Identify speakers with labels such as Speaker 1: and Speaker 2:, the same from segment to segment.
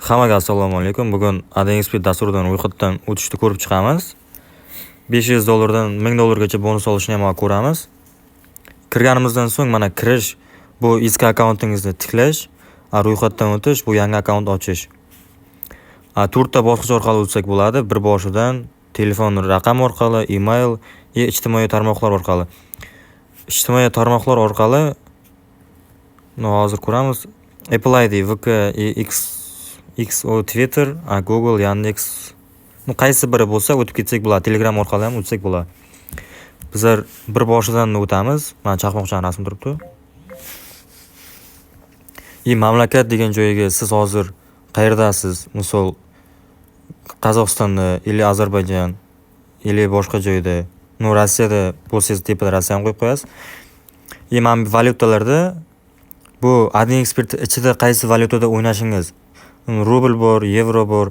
Speaker 1: Hammaga assalomu alaykum. Bugun AdXP dasturidan ro'yxatdan o'tishni ko'rib chiqamiz. $500 dan $1000 bonus olishni ham ko'ramiz. Kirganimizdan so'ng mana kirish, bu eski akkauntingizni tiklash, ro'yxatdan o'tish, bu yangi akkaunt ochish. 4 ta bosqich orqali o'tsak bo'ladi. Bir boshidan telefon raqam orqali, email, ijtimoiy tarmoqlar orqali. Ijtimoiy tarmoqlar orqali hozir ko'ramiz. Apple ID, VK, X o Twitter, Google, Yandex. Qaysi biri bo'lsa o'tib ketsak bo'ladi. Telegram orqali ham o'tsak bo'ladi. Bizlar bir boshidan o'tamiz. Mana chaqmoqchan rasm turibdi. Mamlakat degan joyga siz hozir qayerdasiz? Misol Qozog'istonda, ili Ozarbayjon, ili boshqa joyda, Rossiyada bo'lsangiz tepada Rossiyani qo'yib qo'yasiz. Mana valyutalarda bu AdXP ichida qaysi valyutada o'ynashingiz. Rubl bor, yevro bor,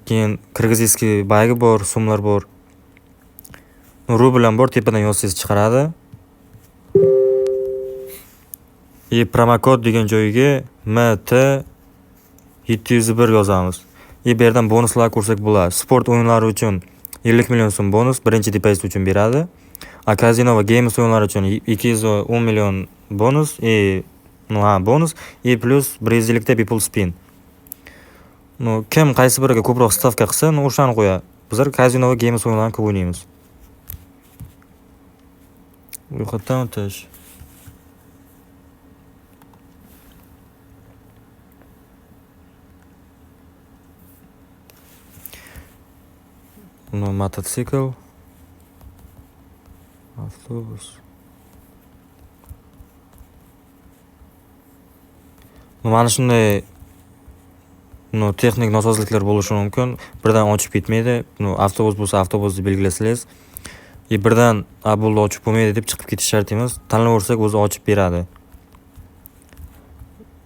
Speaker 1: keyin qirg'izskiy baygi bor, so'mlar bor. Rubl ham bor, tepadan yozsangiz chiqaradi. Promokod degan joyga MT701 yozamiz. Bu yerdan bonuslar ko'rsak bo'ladi. Sport o'yinlari uchun 50 million so'm bonus birinchi depozit uchun beradi. Kazino va games o'yinlari uchun 210 million bonus, bonus plus 100 ta people spin. Kim qaysi biriga ko'proq stavka qilsa, o'shani qo'yadi. Bizlar kazino va games o'yinlarini ko'p o'ynaymiz. Ro'yxatdan o'tish. Mototsikl, avtobus. Mana shunday texnik nosozliklar bo'lishi mumkin. Birdan ochib ketmaydi. Avtobus bo'lsa avtobusni belgilasangiz, birdan bo'ldi ochib bo'lmaydi deb chiqib ketish shart emas. Tanlaversak o'zi ochib beradi.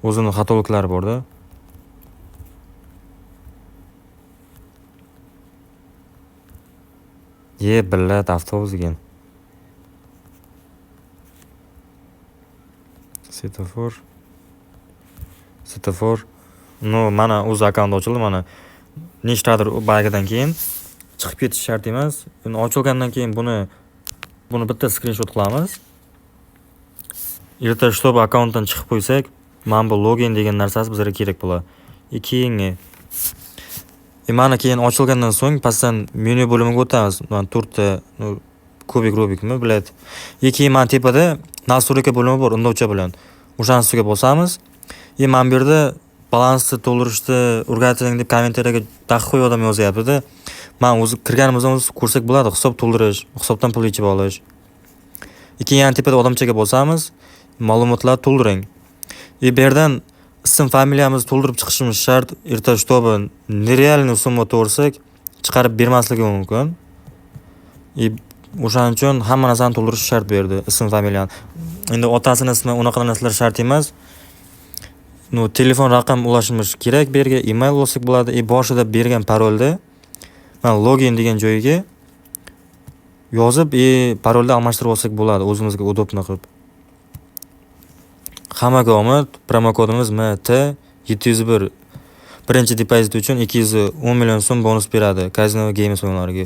Speaker 1: O'zining xatoliklari bor-da. Billat avtobus ekan. Svetofor. Mana o'z akkaunt ochildi, mana nechtadir baygidan keyin chiqib ketish shart emas. Endi ochilgandan keyin buni bitta screenshot qilamiz. Erta shtob akkauntdan chiqib qo'ysak, mana bu login degan narsasi bizga kerak bo'ladi. Keyingi mana keyin ochilgandan so'ng pastdan menyu bo'limiga o'tamiz. Mana 4 ta kubikmi, biladi. Keyin mana tepada nastroyka bo'limi bor, undovcha bilan. O'shani ustiga bosamiz. Mana bu yerda balansni to'ldirishni o'rgating deb kommentariyaga daqiq odam yozyapti-da. Men o'zi kirganimizdan o'zi ko'rsak bo'ladi, hisob to'ldirish, hisobdan pul yechib olish. Keyin tepada odamchaga bosamiz, ma'lumotlar to'ldiring. Bu yerdan ism familiyamizni to'ldirib chiqishimiz shart. Erta shtobi nerealniy summa to'g'risak chiqarib bermasligi mumkin. O'shaning uchun hamma narsani to'ldirish shart bu yerda, ism familiyani. Endi otasining ismi, unaqa narsalar shart emas. Telefon raqam ulashimiz kerak, bu yerga email olsak bo'ladi. Boshida bergan parolda mana login degan joyiga yozib, parolda almashtirib olsak bo'ladi, o'zimizga udobni qilib. Hammaga omad. Promokodimiz MT701. Birinchi depozit uchun 210 million so'm bonus beradi kazino va games o'yinlariga.